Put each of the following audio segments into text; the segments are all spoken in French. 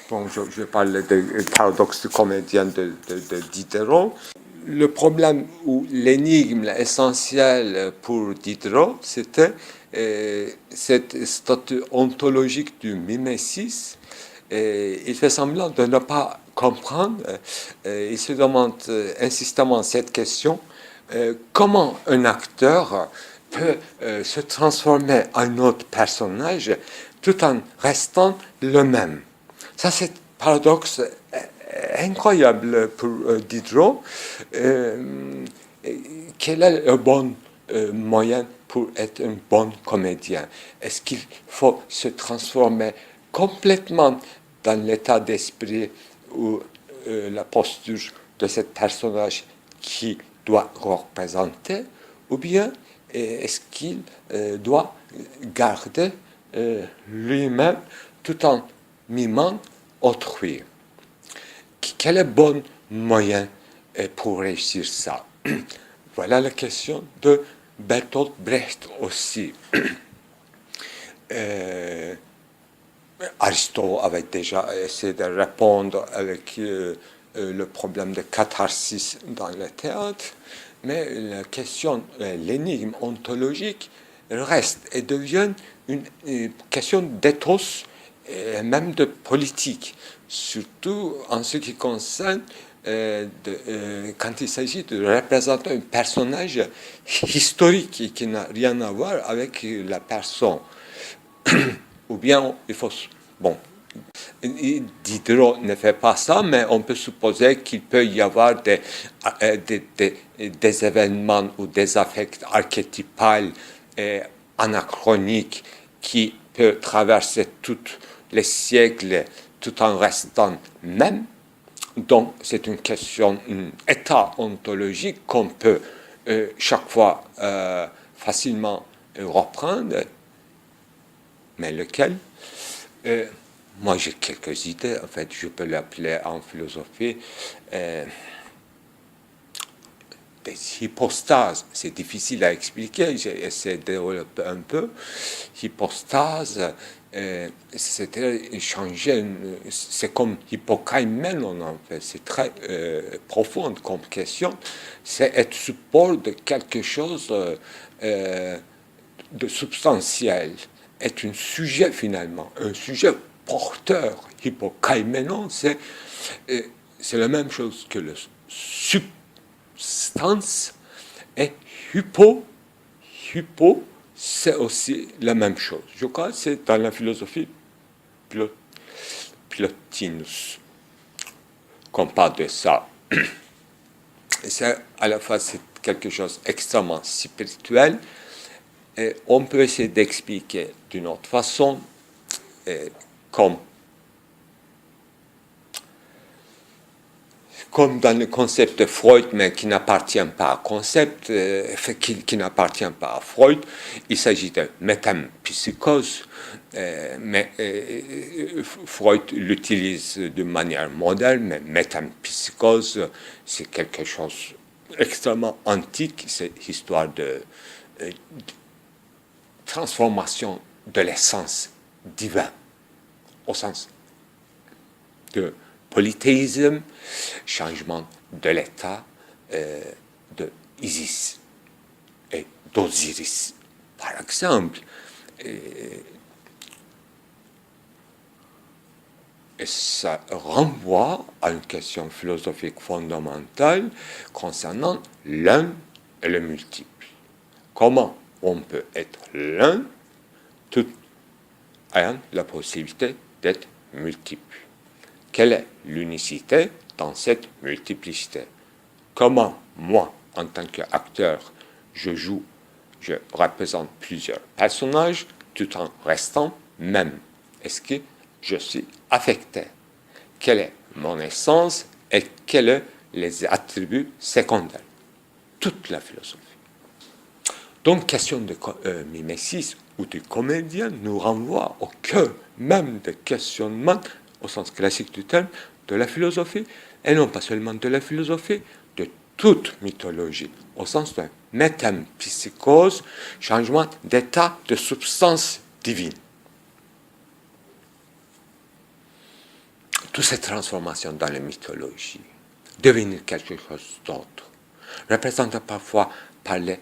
bon, je parle du paradoxe du comédien de Diderot. Le problème ou l'énigme essentielle pour Diderot, c'était cette statut ontologique du mimesis. Il fait semblant de ne pas comprendre. Il se demande insistamment cette question. Comment un acteur peut se transformer en un autre personnage tout en restant le même. Ça, c'est un paradoxe incroyable pour Diderot. Quel est le bon moyen pour être un bon comédien? Est-ce qu'il faut se transformer complètement dans l'état d'esprit ou la posture de ce personnage qui doit représenter, ou bien est-ce qu'il doit garder lui-même tout en mimant autrui? Quel est le bon moyen pour réussir ça? Voilà la question de Bertolt Brecht aussi. Aristote avait déjà essayé de répondre avec le problème de catharsis dans le théâtre, mais la question, l'énigme ontologique reste et devient une question d'éthos et même de politique, surtout en ce qui concerne quand il s'agit de représenter un personnage historique qui n'a rien à voir avec la personne. Ou bien il faut... Bon, Diderot ne fait pas ça, mais on peut supposer qu'il peut y avoir des événements ou des affects archétypales et anachroniques qui peuvent traverser tous les siècles tout en restant même. Donc, c'est une question, un état ontologique qu'on peut chaque fois facilement reprendre. Mais lequel? Moi, j'ai quelques idées. En fait, je peux l'appeler en philosophie des hypostases. C'est difficile à expliquer. J'ai essayé de développer un peu. Hypostase, c'est changer. C'est comme hypokaimenon, en fait. C'est très profond comme question. C'est être support de quelque chose de substantiel. Est un sujet finalement, un sujet porteur. Hypokaimenon, c'est la même chose que le substance, et hypo, c'est aussi la même chose. Je crois que c'est dans la philosophie Plotinus qu'on parle de ça. Et c'est à la fois c'est quelque chose d'extrêmement spirituel. Et on peut essayer d'expliquer d'une autre façon, comme dans le concept de Freud, mais qui n'appartient pas à concept, qui n'appartient pas à Freud. Il s'agit de métempsychose, mais Freud l'utilise de manière moderne, mais métempsychose, c'est quelque chose d'extrêmement antique, c'est l'histoire de transformation de l'essence divin, au sens de polythéisme, changement de l'état de Isis et d'Osiris. Par exemple, et ça renvoie à une question philosophique fondamentale concernant l'un et le multiple. Comment on peut être l'un tout ayant la possibilité d'être multiple? Quelle est l'unicité dans cette multiplicité? Comment moi, en tant qu'acteur, je représente plusieurs personnages tout en restant même? Est-ce que je suis affecté? Quelle est mon essence et quels sont les attributs secondaires? Toute la philosophie. Donc, question de mimesis ou de comédien nous renvoie au cœur même des questionnements, au sens classique du terme, de la philosophie, et non pas seulement de la philosophie, de toute mythologie, au sens de métempsychose, changement d'état de substance divine. toutes ces transformations dans la mythologie, devenir quelque chose d'autre, représenté parfois par les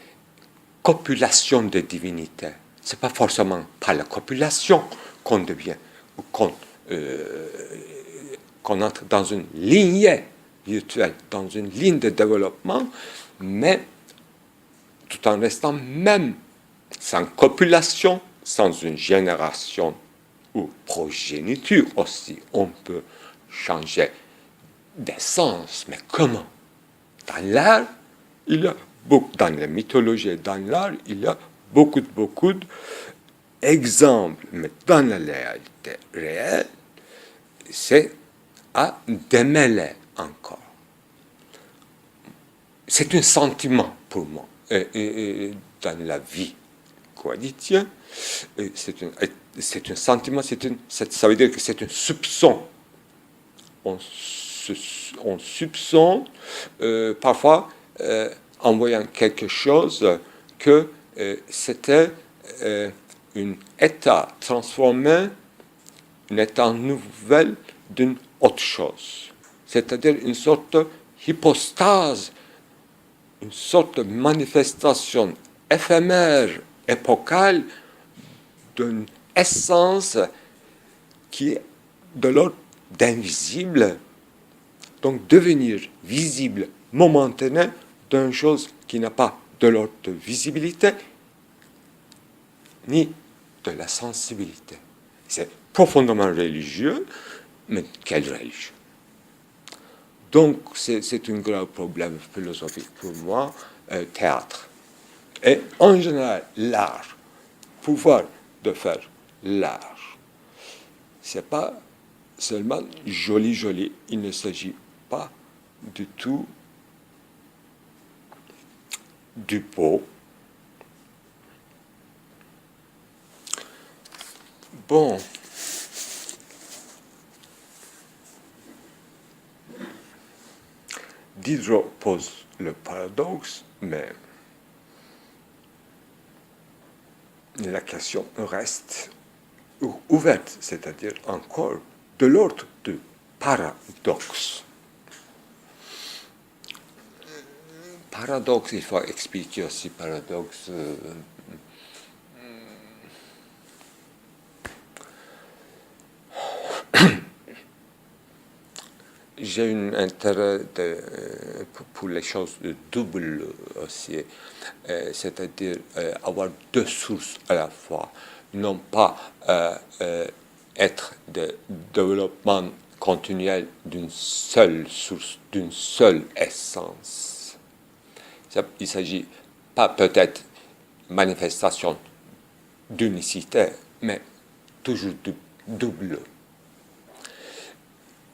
copulations de divinités. Ce n'est pas forcément par la copulation qu'on devient, ou qu'on entre dans une lignée virtuelle, dans une ligne de développement, mais tout en restant même sans copulation, sans une génération ou progéniture aussi, on peut changer d'essence. Mais comment? Dans l'art, il y a beaucoup, dans la mythologie et dans l'art, il y a beaucoup d'exemples. Mais dans la réalité réelle, c'est à démêler encore. C'est un sentiment pour moi. Et dans la vie quotidienne, c'est un sentiment, ça veut dire que c'est un soupçon. On soupçonne, parfois, en voyant quelque chose, que c'était un état transformé, un état nouvel d'une autre chose. C'est-à-dire une sorte d'hypostase, une sorte de manifestation éphémère, épocale, d'une essence qui est de l'ordre d'invisible, donc devenir visible, momentané, d'une chose qui n'a pas de l'ordre de visibilité, ni de la sensibilité. C'est profondément religieux, mais quelle religion? Donc, c'est un grave problème philosophique pour moi, théâtre. Et en général, l'art, pouvoir de faire l'art, c'est pas seulement joli, il ne s'agit pas du tout du beau. Bon. Diderot pose le paradoxe, mais la question reste ouverte, c'est-à-dire encore de l'ordre du paradoxe. Paradoxe, il faut expliquer aussi paradoxe. J'ai un intérêt pour les choses doubles aussi, c'est-à-dire avoir deux sources à la fois, non pas être de développement continuel d'une seule source, d'une seule essence. Il ne s'agit pas peut-être manifestation d'unicité, mais toujours double.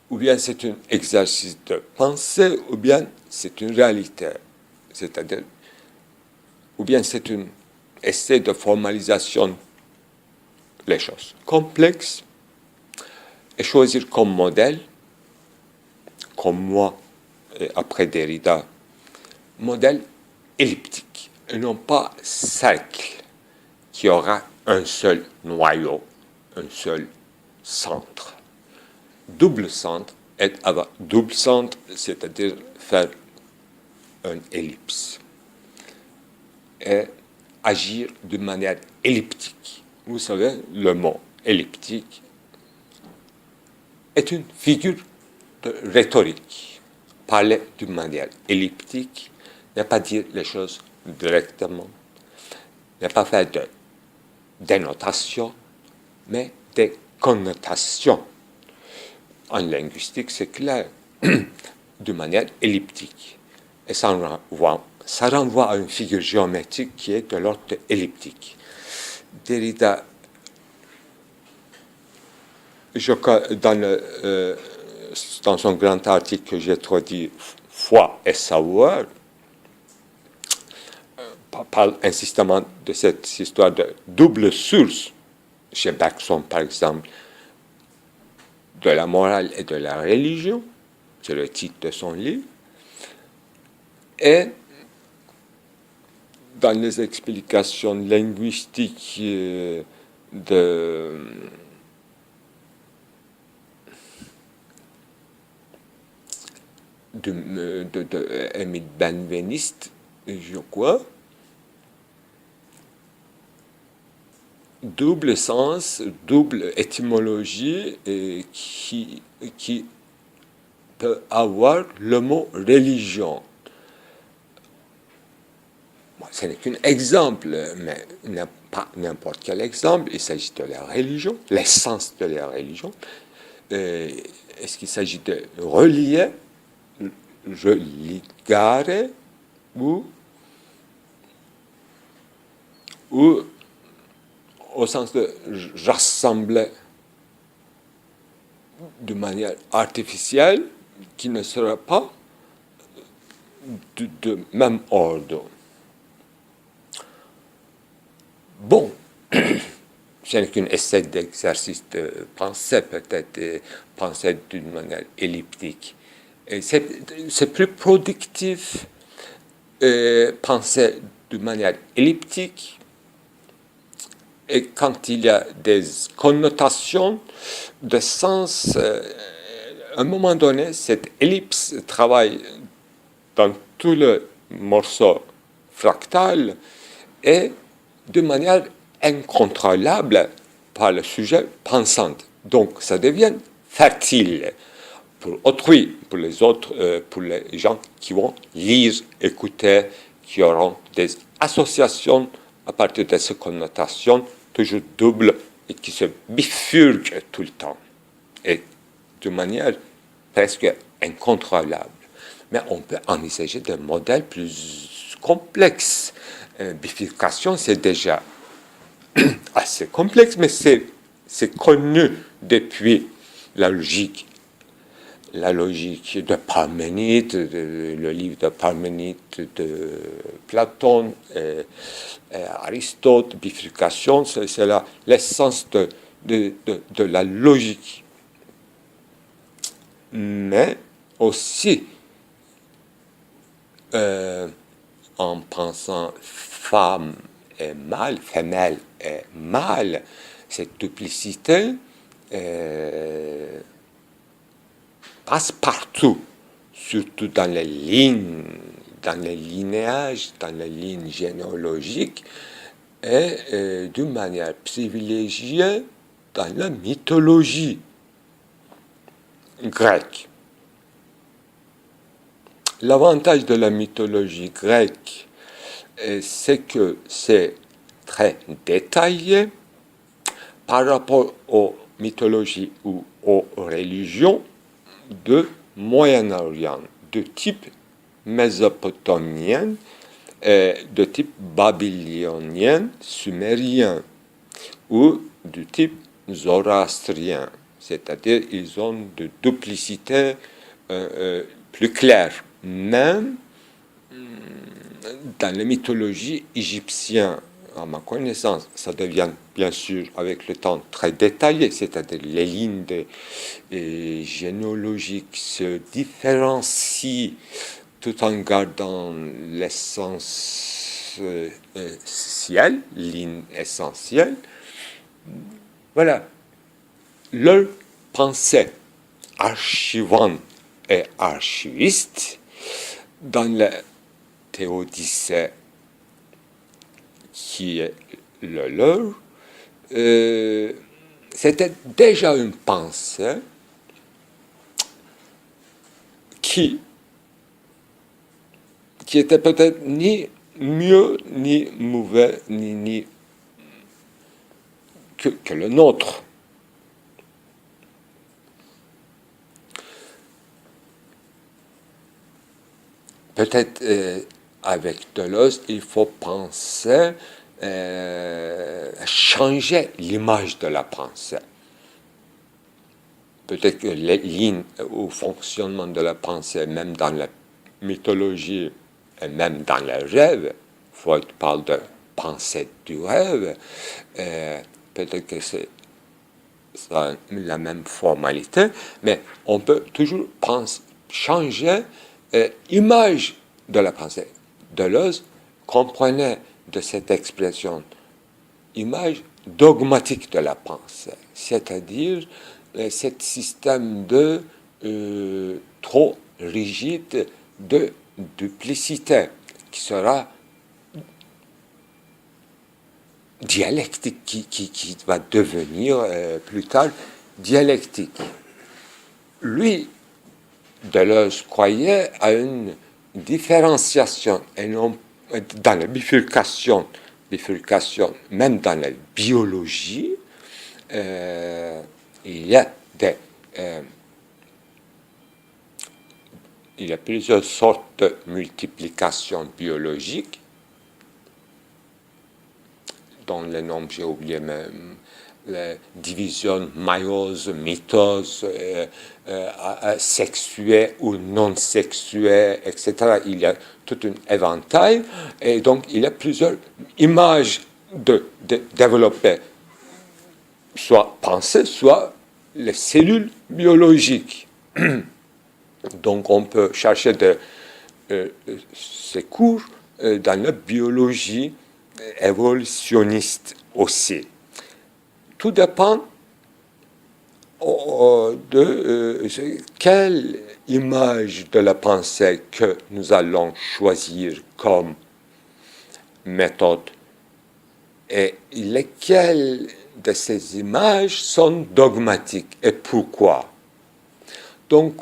Ou bien c'est un exercice de pensée, ou bien c'est une réalité. C'est-à-dire, ou bien c'est un essai de formalisation les choses complexes, et choisir comme modèle, comme moi, et après Derrida, modèle elliptique, et non pas cercle, qui aura un seul noyau, un seul centre. Double centre, c'est-à-dire faire une ellipse et agir de manière elliptique. Vous savez, le mot elliptique est une figure de rhétorique. Parler d'une manière elliptique n'est pas dire les choses directement, n'est pas faire de dénotation, mais des connotations. En linguistique, c'est clair, de manière elliptique. Et ça renvoie à une figure géométrique qui est de l'ordre elliptique. Derrida, dans son grand article que j'ai traduit, Foi et savoir, parle insistamment de cette histoire de double source, chez Bergson par exemple, de la morale et de la religion, c'est le titre de son livre, et dans les explications linguistiques de de Émile Benveniste, je crois. Double sens, double étymologie qui peut avoir le mot religion. Bon, ce n'est qu'un exemple, mais pas n'importe quel exemple. Il s'agit de la religion, l'essence de la religion. Est-ce qu'il s'agit de relier, religare, ou au sens de rassembler de manière artificielle, qui ne sera pas de même ordre. Bon, ce n'est qu'une essai d'exercice de pensée, peut-être penser d'une manière elliptique. C'est plus productif penser d'une manière elliptique, et quand il y a des connotations de sens, à un moment donné, cette ellipse travaille dans tout le morceau fractal et de manière incontrôlable par le sujet pensant. Donc, ça devient fertile pour autrui, pour les autres, pour les gens qui vont lire, écouter, qui auront des associations à partir de ces connotations toujours doubles et qui se bifurquent tout le temps et de manière presque incontrôlable. Mais on peut envisager des modèles plus complexes. Bifurcation, c'est déjà assez complexe, mais c'est connu depuis la logique de Parménide, le livre de Parménide de Platon, Aristote. Bifurcation, c'est l'essence de la logique. Mais aussi, en pensant femme et mâle, femelle et mâle, cette duplicité passe partout, surtout dans les lignes, dans les linéages, dans les lignes généalogiques, et d'une manière privilégiée dans la mythologie grecque. L'avantage de la mythologie grecque, c'est que c'est très détaillé par rapport aux mythologies ou aux religions de Moyen-Orient, de type mésopotamien, de type babylonien, sumérien, ou du type zoroastrien, c'est-à-dire ils ont de duplicité plus claire. Même dans les mythologies égyptiennes, à ma connaissance, ça devient bien sûr avec le temps très détaillé, c'est-à-dire les lignes généalogiques se différencient tout en gardant l'essence ligne essentielle. Voilà. Leur pensée archivante et archiviste dans la théodicée qui est le leur, c'était déjà une pensée qui était peut-être ni mieux, ni mauvais, ni que le nôtre. Peut-être avec Deleuze, il faut penser changer l'image de la pensée. Peut-être que les lignes ou fonctionnement de la pensée, même dans la mythologie et même dans les rêves, Freud parle de pensée du rêve, peut-être que c'est la même formalité, mais on peut toujours changer image de la pensée. Deleuze comprenait de cette expression image dogmatique de la pensée, c'est-à-dire ce système de trop rigide de duplicité, qui sera dialectique, qui va devenir plus tard dialectique. Lui, Deleuze croyait à une différenciation, et non dans la bifurcation, même dans la biologie, il y a plusieurs sortes de multiplication biologique, dont les noms j'ai oublié même, la division, méiose, mitose, sexuée ou non sexuée, etc. Il y a tout un éventail, et donc il y a plusieurs images de développer, soit pensées, soit les cellules biologiques. Donc on peut chercher ces cours dans la biologie évolutionniste aussi. Tout dépend de quelle image de la pensée que nous allons choisir comme méthode et lesquelles de ces images sont dogmatiques et pourquoi. Donc,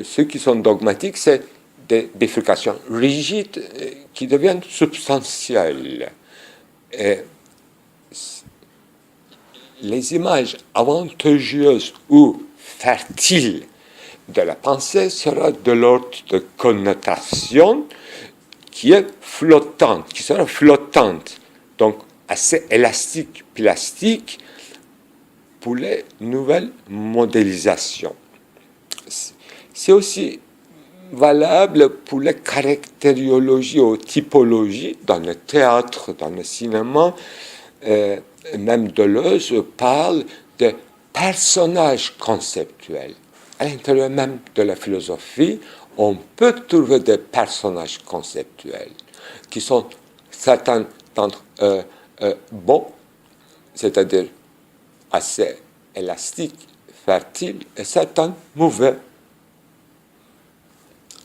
ceux qui sont dogmatiques, c'est des bifurcations rigides qui deviennent substantielles. Et les images avantageuses ou fertiles de la pensée sera de l'ordre de connotation qui est flottante, qui sera flottante, donc assez élastique, plastique pour les nouvelles modélisations. C'est aussi valable pour les caractériologies ou typologies dans le théâtre, dans le cinéma. Même Deleuze parle de personnages conceptuels. À l'intérieur même de la philosophie, on peut trouver des personnages conceptuels qui sont certains d'entre bons, c'est-à-dire assez élastiques, fertiles, et certains mauvais,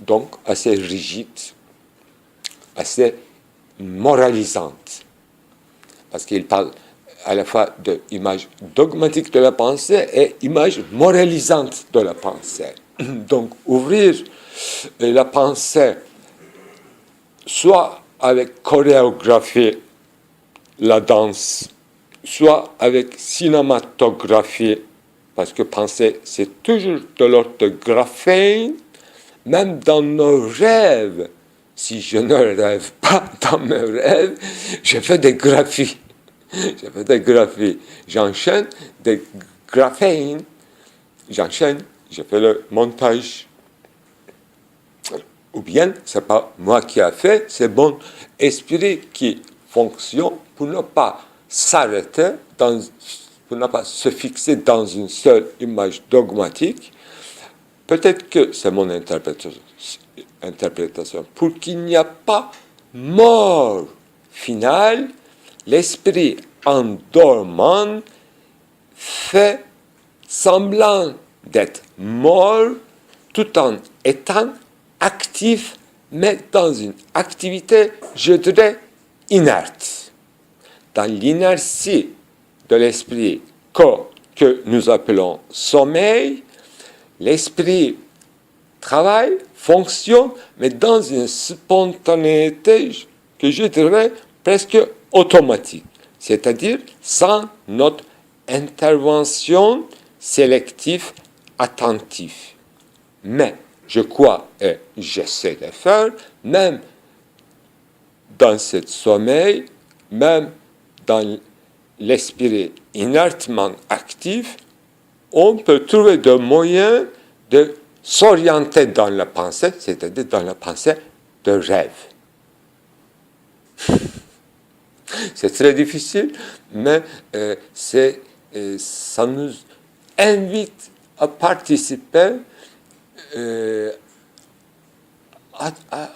donc assez rigides, assez moralisantes. Parce qu'il parle à la fois d'image dogmatique de la pensée et image moralisante de la pensée. Donc, ouvrir la pensée soit avec chorégraphie, la danse, soit avec cinématographie, parce que penser, c'est toujours de l'ordre de graphène, même dans nos rêves. Si je ne rêve pas dans mes rêves, je fais des graphies. J'enchaîne des graphènes. Je fais le montage. Ou bien, ce n'est pas moi qui ai fait, c'est mon esprit qui fonctionne pour ne pas s'arrêter, pour ne pas se fixer dans une seule image dogmatique. Peut-être que c'est mon interprétation. Pour qu'il n'y ait pas mort finale, l'esprit en dormant fait semblant d'être mort tout en étant actif, mais dans une activité, je dirais, inerte. Dans l'inertie de l'esprit que nous appelons sommeil, l'esprit travaille, fonctionne, mais dans une spontanéité que je dirais presque automatique, c'est-à-dire sans notre intervention sélective, attentive. Mais je crois et j'essaie de faire, même dans ce sommeil, même dans l'esprit inertement actif, on peut trouver des moyens de s'orienter dans la pensée, c'est-à-dire dans la pensée de rêve. C'est très difficile, mais ça nous invite à participer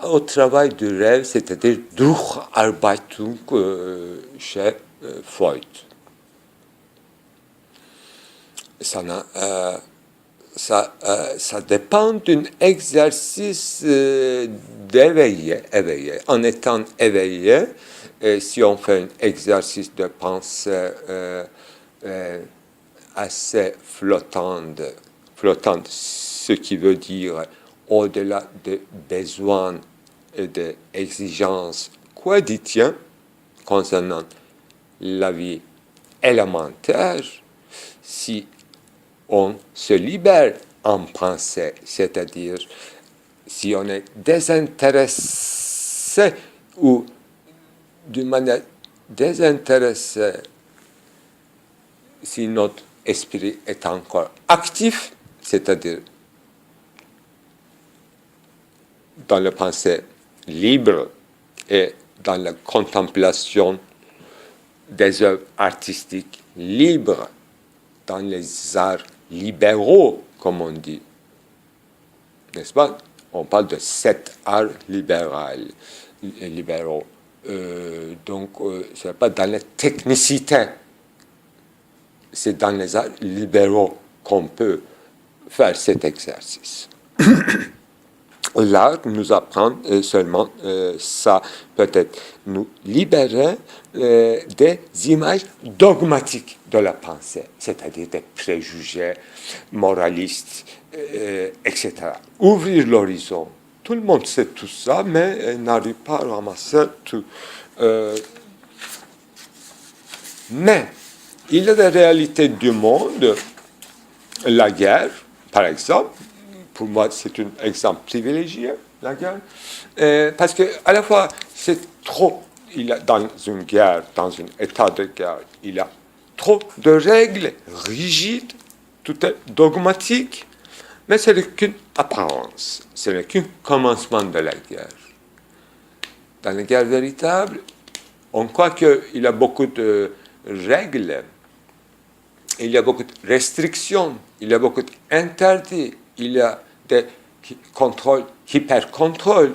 au travail du rêve, c'est-à-dire Durcharbeitung chez Freud. Ça ça dépend d'un exercice d'éveiller. En étant éveillé, si on fait un exercice de pensée assez flottante, ce qui veut dire au-delà des besoins et des exigences quotidiennes concernant la vie élémentaire, si on se libère en pensée, c'est-à-dire si on est désintéressé ou d'une manière désintéressée, si notre esprit est encore actif, c'est-à-dire dans la pensée libre et dans la contemplation des œuvres artistiques libres, dans les arts libéraux, comme on dit. N'est-ce pas? On parle de 7 arts libéraux. Donc, ce n'est pas dans la technicité, c'est dans les arts libéraux qu'on peut faire cet exercice. L'art nous apprend seulement ça, peut-être nous libérer des images dogmatiques de la pensée, c'est-à-dire des préjugés moralistes, etc. Ouvrir l'horizon. Tout le monde sait tout ça, mais n'arrive pas à ramasser tout. Mais il y a des réalités du monde, la guerre, par exemple. Pour moi, c'est un exemple privilégié, la guerre, parce que à la fois, c'est trop, dans une guerre, dans un état de guerre, il y a trop de règles rigides, tout est dogmatique, mais ce n'est qu'une apparence, ce n'est qu'un commencement de la guerre. Dans la guerre véritable, on croit qu'il y a beaucoup de règles, il y a beaucoup de restrictions, il y a beaucoup d'interdits, il y a des contrôles, hyper-contrôles,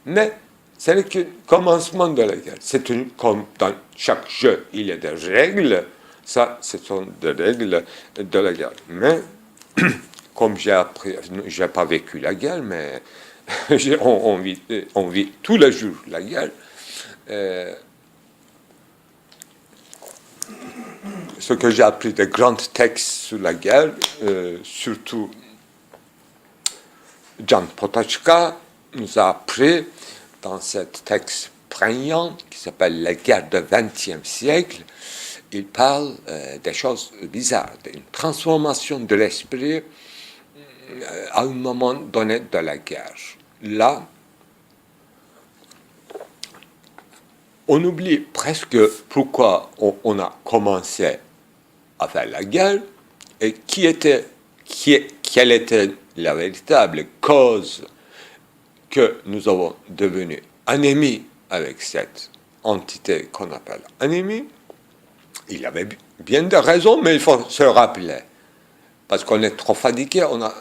mais ce n'est qu'un commencement de la guerre. C'est comme dans chaque jeu, il y a des règles, ça, ce sont des règles de la guerre. Mais, comme j'ai appris, je n'ai pas vécu la guerre, mais on vit tous les jours la guerre. Ce que j'ai appris des grands textes sur la guerre, surtout Jan Potočka nous a appris dans ce texte prégnant qui s'appelle La guerre du XXe siècle, il parle des choses bizarres, d'une transformation de l'esprit à un moment donné de la guerre. Là, on oublie presque pourquoi on a commencé à faire la guerre et quelle était la véritable cause que nous avons devenu ennemis avec cette entité qu'on appelle ennemi. Il y avait bien des raisons, mais il faut se rappeler. Parce qu'on est trop fatigué, on a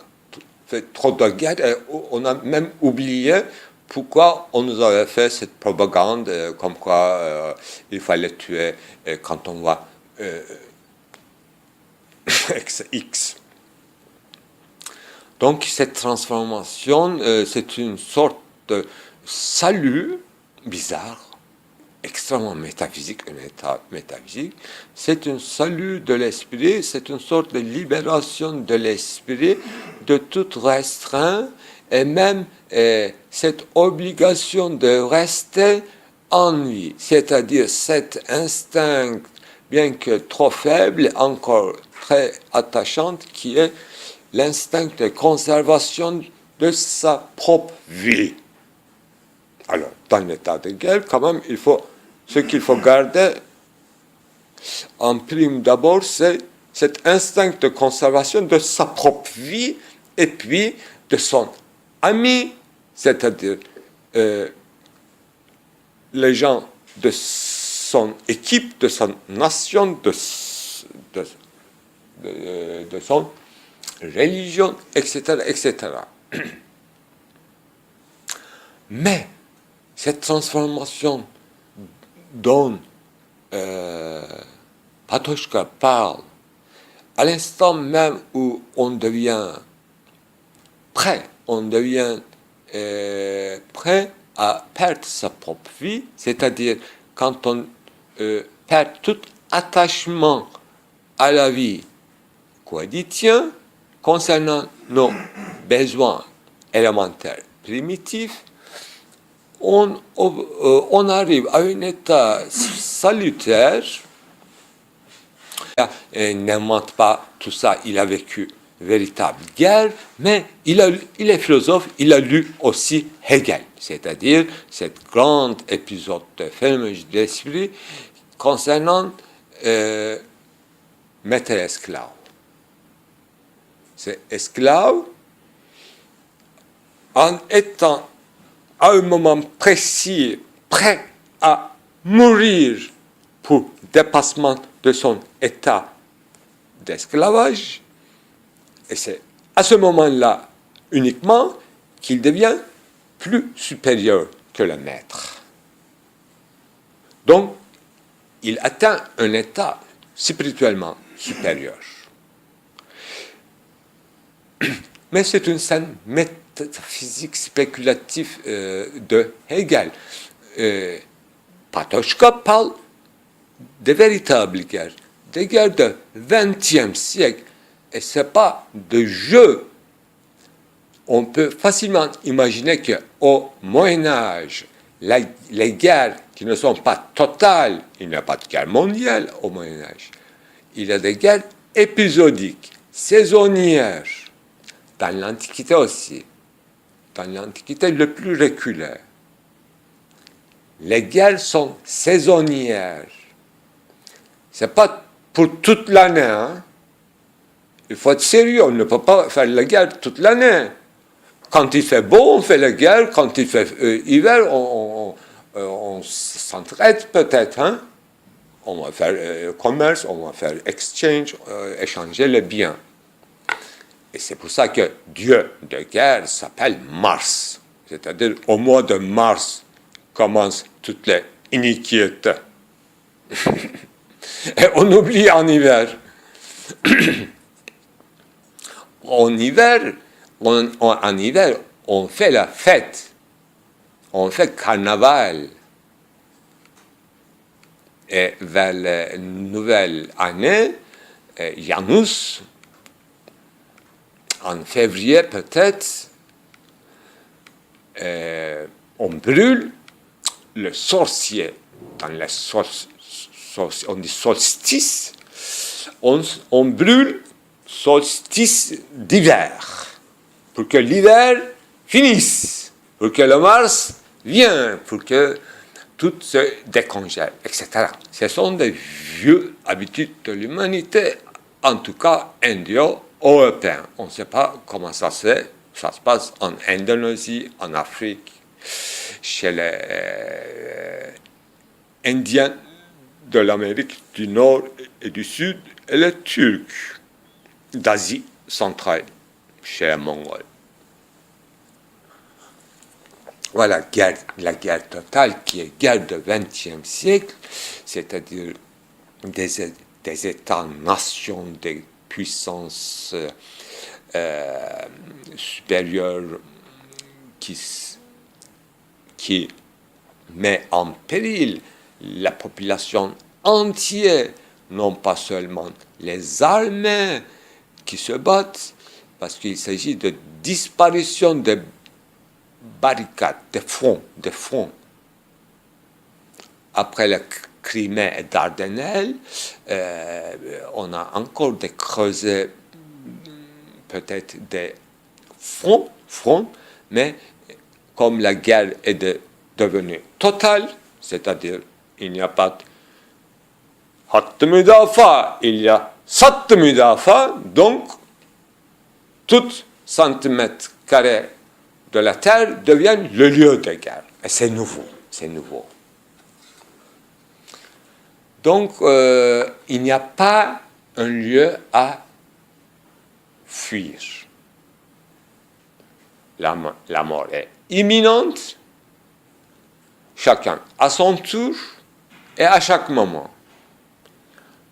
fait trop de guerres et on a même oublié pourquoi on nous avait fait cette propagande comme quoi il fallait tuer quand on voit X. Donc cette transformation, c'est une sorte de salut bizarre, extrêmement métaphysique, un état métaphysique. C'est un salut de l'esprit, c'est une sorte de libération de l'esprit de tout restreint et même cette obligation de rester en vie, c'est-à-dire cet instinct, bien que trop faible, encore très attachante, qui est l'instinct de conservation de sa propre vie. Alors, dans l'état de guerre, quand même, ce qu'il faut garder en prime d'abord, c'est cet instinct de conservation de sa propre vie et puis de son ami, c'est-à-dire les gens de son équipe, de sa nation, de son religion, etc., etc. Mais cette transformation dont Potočka parle à l'instant même où on devient prêt à perdre sa propre vie, c'est-à-dire quand on perd tout attachement à la vie quotidienne concernant nos besoins élémentaires primitifs, on arrive à un état salutaire. Il n'invente pas tout ça, il a vécu véritable guerre, mais il est philosophe, il a lu aussi Hegel, c'est-à-dire cet grand épisode de phénoménologie de l'esprit concernant maître esclave. C'est esclave, en étant à un moment précis, prêt à mourir pour dépassement de son état d'esclavage, et c'est à ce moment-là uniquement qu'il devient plus supérieur que le maître. Donc, il atteint un état spirituellement supérieur. Mais c'est une scène métaphysique spéculative de Hegel. Patočka parle de véritables guerres, des guerres du XXe siècle, et ce n'est pas de jeu. On peut facilement imaginer qu'au Moyen-Âge, les guerres qui ne sont pas totales, il n'y a pas de guerre mondiale au Moyen-Âge, il y a des guerres épisodiques, saisonnières, dans l'Antiquité aussi, dans l'Antiquité le plus reculée. Les guerres sont saisonnières. Ce n'est pas pour toute l'année. Hein? Il faut être sérieux, on ne peut pas faire la guerre toute l'année. Quand il fait beau, on fait la guerre. Quand il fait hiver, on s'entraide peut-être. Hein? On va faire commerce, on va faire exchange, échanger les biens. Et c'est pour ça que Dieu de guerre s'appelle Mars. C'est-à-dire, au mois de mars commencent toutes les iniquiétés. Et on oublie en hiver. En hiver, on fait la fête. On fait carnaval. Et vers la nouvelle année, Janus, en février peut-être, on brûle le sorcier. Dans les on dit solstice, on brûle solstice d'hiver, pour que l'hiver finisse, pour que le Mars vienne, pour que tout se décongèle, etc. Ce sont des vieux habitudes de l'humanité, en tout cas indo-européennes. On ne sait pas comment ça se passe en Indonésie, en Afrique, chez les Indiens de l'Amérique du Nord et du Sud, et les Turcs d'Asie centrale, chez les Mongols. Voilà la guerre totale qui est guerre du XXe siècle, c'est-à-dire des États-nations, des puissances supérieures qui met en péril la population entière, non pas seulement les armées qui se battent, parce qu'il s'agit de disparition de barricades, de fronts. Après la Crimée et Dardanelles, on a encore de creuser peut-être des fronts, mais comme la guerre est devenue totale, c'est-à-dire il n'y a pas de hattı müdafaa, il y a sattı müdafaa, donc tout centimètre carré de la terre devient le lieu de guerre. Et c'est nouveau. Donc, il n'y a pas un lieu à fuir. La mort est imminente, chacun à son tour et à chaque moment.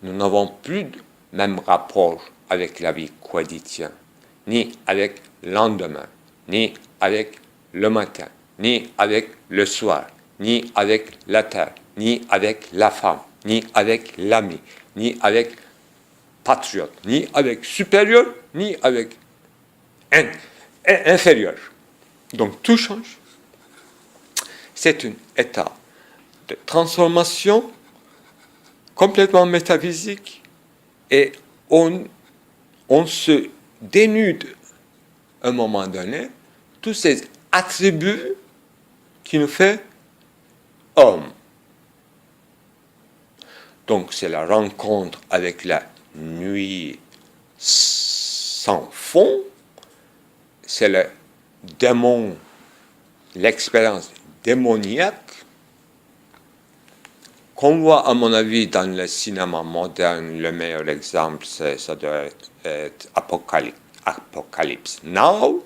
Nous n'avons plus le même rapport avec la vie quotidienne, ni avec le lendemain, ni avec le matin, ni avec le soir, ni avec la terre, ni avec la femme, ni avec l'ami, ni avec patriote, ni avec supérieur, ni avec inférieur. Donc tout change. C'est un état de transformation complètement métaphysique et on se dénude à un moment donné tous ces attributs qui nous font homme. Donc c'est la rencontre avec la nuit sans fond, c'est le démon, l'expérience démoniaque qu'on voit, à mon avis, dans le cinéma moderne. Le meilleur exemple, ça doit être Apocalypse Now,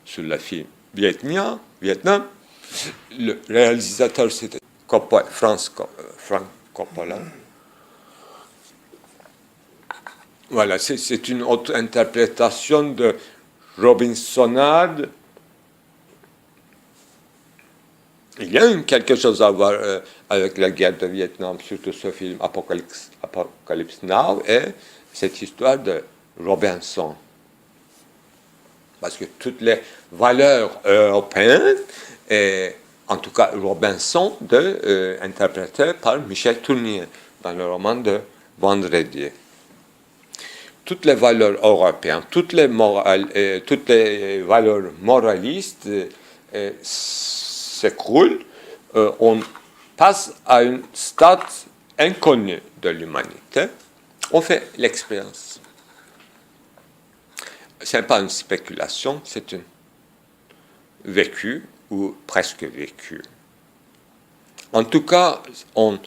sur le film Vietnam. Le réalisateur, c'était Frank Coppola. Voilà, c'est une autre interprétation de Robinsonade. Il y a quelque chose à voir avec la guerre de Vietnam, surtout ce film Apocalypse Now et cette histoire de Robinson. Parce que toutes les valeurs européennes, et en tout cas Robinson, interprété par Michel Tournier dans le roman de Vendredi. Toutes les valeurs européennes, toutes les valeurs moralistes s'écroulent, on passe à un stade inconnu de l'humanité, on fait l'expérience. Ce n'est pas une spéculation, c'est un vécu ou presque vécu. En tout cas, on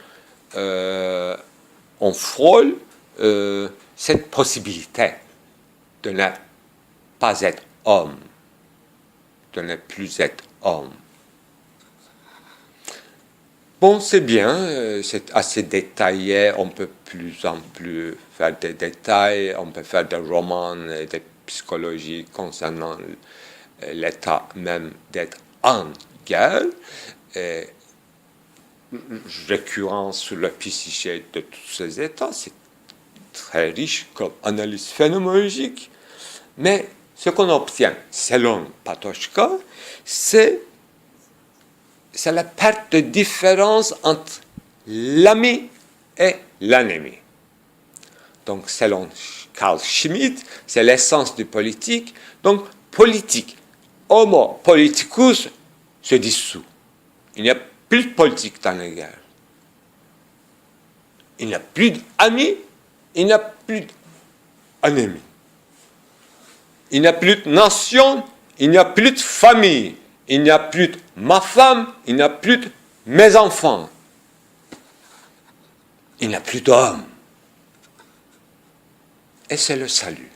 frôle cette possibilité de ne pas être homme, de ne plus être homme. Bon, c'est bien, c'est assez détaillé, on peut plus en plus faire des détails, on peut faire des romans et des psychologies concernant l'état même d'être en guerre, et récurrence sur le psyché de tous ces états, c'est très riche comme analyse phénoménologique, mais ce qu'on obtient, selon Patočka, c'est la perte de différence entre l'ami et l'ennemi. Donc, selon Carl Schmitt, c'est l'essence du politique. Donc, politique, homo politicus, se dissout. Il n'y a plus de politique dans la guerre. Il n'y a plus d'amis, il n'y a plus d'ennemis. Il n'y a plus de nation, il n'y a plus de famille. Il n'y a plus de ma femme, il n'y a plus de mes enfants. Il n'y a plus d'hommes. Et c'est le salut.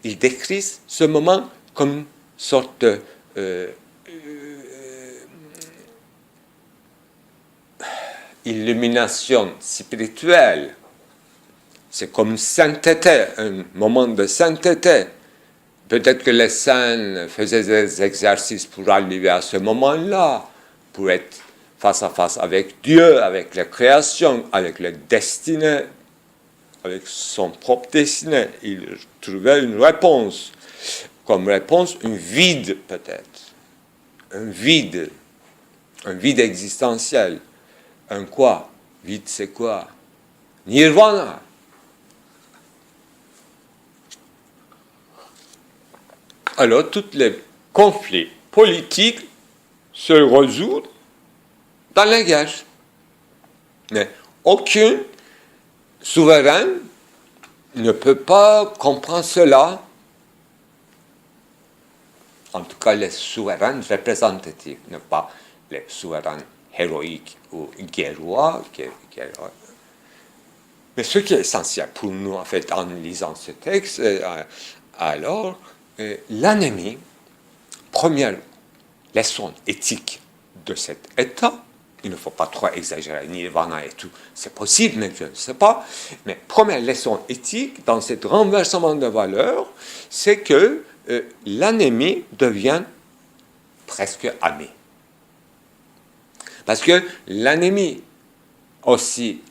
Il décrit ce moment comme une sorte de illumination spirituelle. C'est comme une sainteté, un moment de sainteté. Peut-être que les saints faisaient des exercices pour arriver à ce moment-là, pour être face à face avec Dieu, avec la création, avec la destinée, avec son propre destinée. Il trouvait une réponse. Comme réponse, un vide peut-être. Un vide existentiel. Un quoi? Vide, c'est quoi? Nirvana. Alors, tous les conflits politiques se résoudent dans la guerre. Mais aucun souverain ne peut pas comprendre cela. En tout cas, les souverains représentatifs, ne pas les souverains héroïques ou guerrois. Mais ce qui est essentiel pour nous, en fait, en lisant ce texte, alors, l'ennemi, première leçon éthique de cet état, il ne faut pas trop exagérer, nirvana et tout, c'est possible, mais je ne sais pas. Mais première leçon éthique dans ce renversement de valeurs, c'est que l'ennemi devient presque ami. Parce que l'ennemi aussi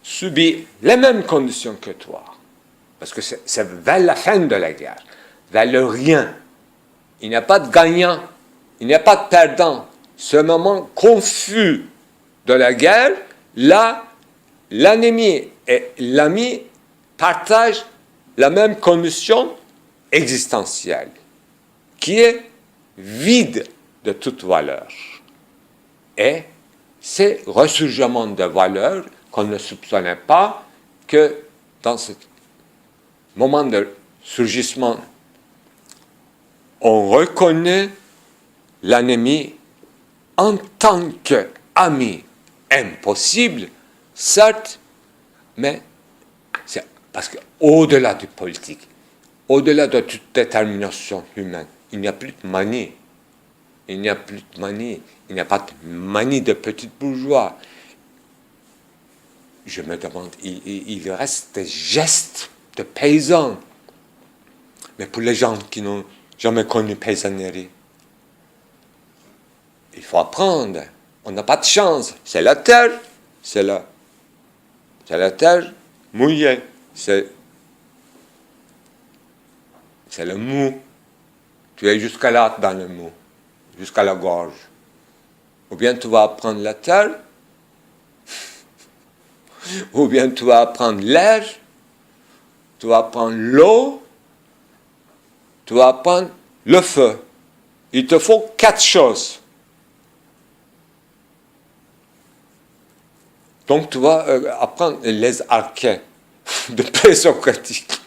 subit les mêmes conditions que toi. Parce que c'est vers la fin de la guerre, vers le rien. Il n'y a pas de gagnant, il n'y a pas de perdant. Ce moment confus de la guerre, là, l'ennemi et l'ami partagent la même condition existentielle, qui est vide de toute valeur. Et c'est ressurgement de valeurs qu'on ne soupçonnait pas que dans ce moment de surgissement, on reconnaît l'ennemi en tant qu'ami impossible, certes, mais c'est parce qu'au-delà du politique, au-delà de toute détermination humaine, il n'y a plus de manie. Il n'y a plus de manie. Il n'y a pas de manie de petits bourgeois. Je me demande, il reste des gestes de paysans. Mais pour les gens qui n'ont jamais connu paysannerie, il faut apprendre. On n'a pas de chance. C'est la terre. C'est la terre mouillée. C'est le mou. Tu es jusqu'à là dans le mou, jusqu'à la gorge. Ou bien tu vas apprendre la terre, ou bien tu vas apprendre l'air, tu vas apprendre l'eau, tu vas apprendre le feu. Il te faut 4 choses. Donc tu vas apprendre les archets de présocratique.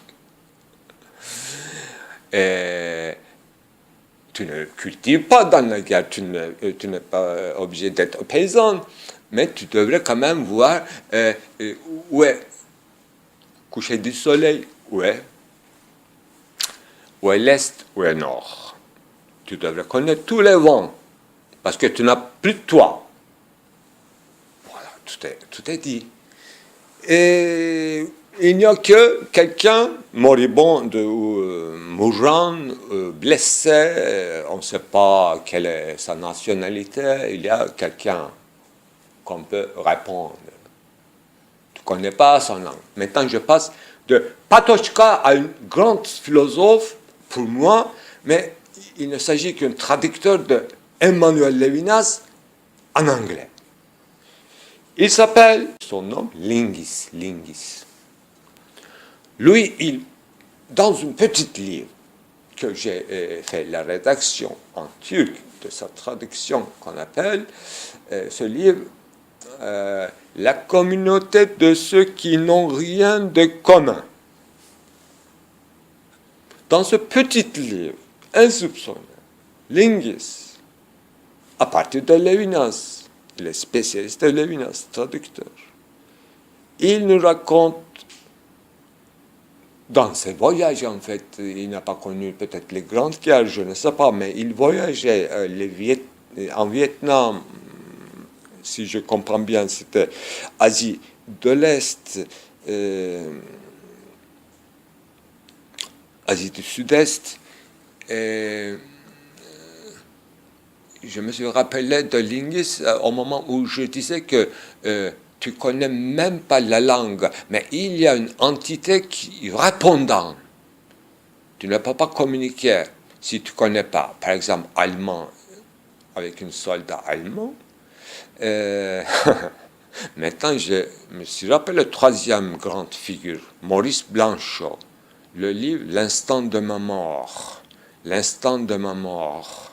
Et tu ne cultives pas dans la guerre, tu n'es pas obligé d'être paysan, mais tu devrais quand même voir où est coucher du soleil, où est l'est, où est nord. Tu devrais connaître tous les vents, parce que tu n'as plus de toi. Voilà, tout est dit. Et il n'y a que quelqu'un moribond ou mourant, blessé, on ne sait pas quelle est sa nationalité, il y a quelqu'un qu'on peut répondre. Tu ne connais pas son nom. Maintenant, je passe de Patočka à une grande philosophe, pour moi, mais il ne s'agit qu'un traducteur de Emmanuel Levinas en anglais. Il s'appelle, son nom, Lingis. Lui, dans une petite livre que j'ai fait la rédaction en turc de sa traduction qu'on appelle, ce livre, La communauté de ceux qui n'ont rien de commun. Dans ce petit livre, insoupçonné, Lingis, à partir de Levinas, le spécialiste de Levinas, traducteur, il nous raconte dans ses voyages, en fait, il n'a pas connu peut-être les grandes guerres, je ne sais pas, mais il voyageait en Vietnam, si je comprends bien, c'était Asie de l'Est, Asie du Sud-Est, et je me suis rappelé de Lingis au moment où je disais que tu ne connais même pas la langue, mais il y a une entité qui répondant. Tu ne peux pas communiquer si tu ne connais pas, par exemple, allemand, avec un soldat allemand. Maintenant, je me suis rappelé la troisième grande figure, Maurice Blanchot, le livre L'instant de ma mort. L'instant de ma mort.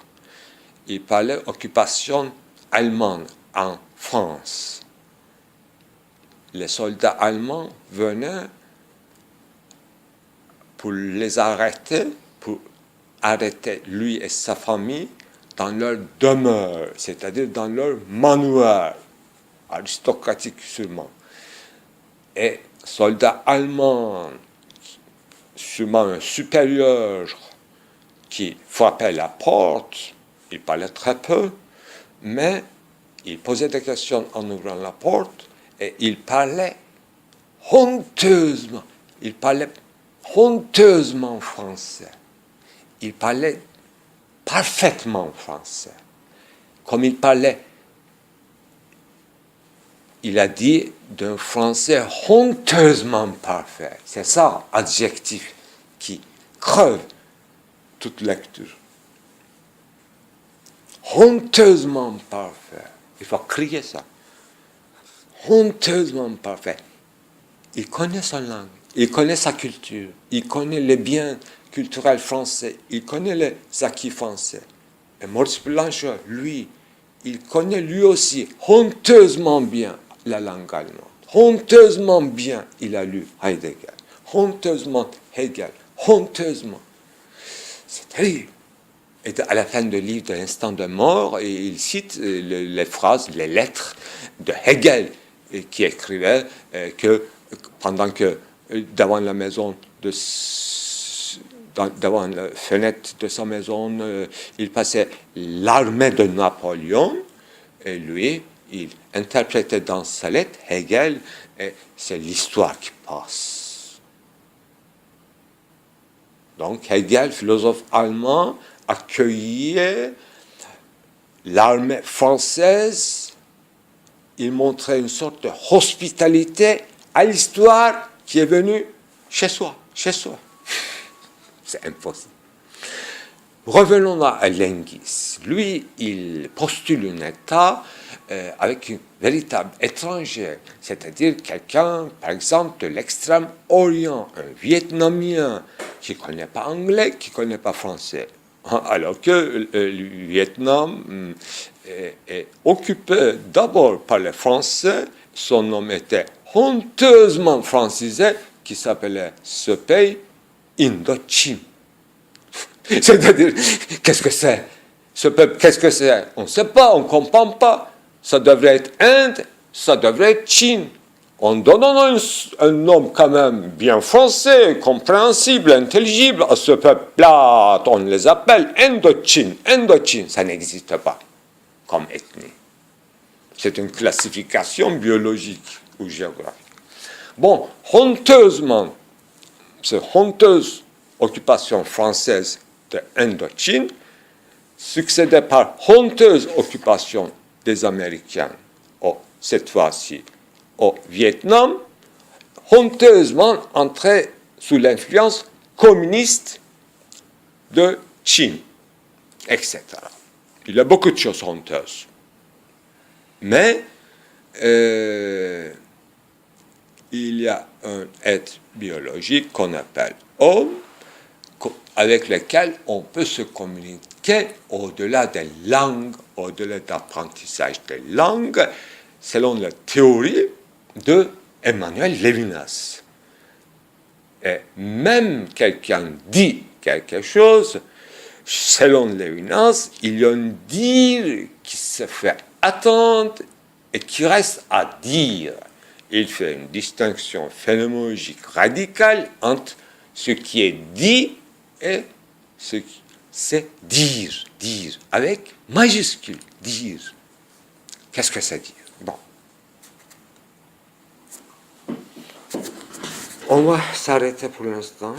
Il parlait occupation allemande en France. Les soldats allemands venaient pour les arrêter, pour arrêter lui et sa famille dans leur demeure, c'est-à-dire dans leur manoir, aristocratique sûrement. Et soldats allemands, sûrement un supérieur qui frappait la porte, il parlait très peu, mais il posait des questions en ouvrant la porte et il parlait honteusement. Il parlait honteusement français. Il parlait parfaitement français. Comme il parlait, il a dit d'un français honteusement parfait. C'est ça, adjectif qui creve toute lecture. Honteusement parfait. Il faut crier ça. Honteusement parfait. Il connaît sa langue, il connaît sa culture, il connaît les biens culturels français, il connaît les acquis français. Et Maurice Blanchard, lui, il connaît lui aussi honteusement bien la langue allemande. Honteusement bien, il a lu Heidegger. Honteusement Hegel. Honteusement. C'est terrible. Et à la fin du livre de l'Instant de mort, il cite les phrases, les lettres de Hegel, qui écrivait que pendant que devant la maison devant la fenêtre de sa maison, il passait l'armée de Napoléon, et lui, il interprétait dans sa lettre Hegel, et c'est l'histoire qui passe. Donc Hegel, philosophe allemand, accueillait l'armée française, il montrait une sorte de hospitalité à l'histoire qui est venue chez soi. C'est impossible. Revenons à Lenghis. Lui, il postule un État avec un véritable étranger, c'est-à-dire quelqu'un, par exemple, de l'extrême-orient, un Vietnamien qui ne connaît pas anglais, qui ne connaît pas français. Alors que le Vietnam est occupé d'abord par les Français, son nom était honteusement francisé, qui s'appelait ce pays Indochine. C'est-à-dire, qu'est-ce que c'est? Ce peuple, qu'est-ce que c'est? On ne sait pas, on ne comprend pas. Ça devrait être Inde, ça devrait être Chine. En donnant un nom quand même bien français, compréhensible, intelligible à ce peuple-là, on les appelle Indochine. Indochine, ça n'existe pas comme ethnie. C'est une classification biologique ou géographique. Bon, honteusement, cette honteuse occupation française de Indochine, succédée par honteuse occupation des Américains, cette fois-ci au Vietnam, honteusement entrée sous l'influence communiste de Chine, etc. Il y a beaucoup de choses honteuses. Mais il y a un être biologique qu'on appelle homme, avec lequel on peut se communiquer au-delà des langues, au-delà d'apprentissage des langues, selon la théorie de Emmanuel Levinas. Et même quelqu'un dit quelque chose, selon Levinas, il y a un dire qui se fait attendre et qui reste à dire. Il fait une distinction phénoménologique radicale entre ce qui est dit et ce qui c'est dire, avec majuscule, dire. Qu'est-ce que ça dit? Bon. On va s'arrêter pour l'instant.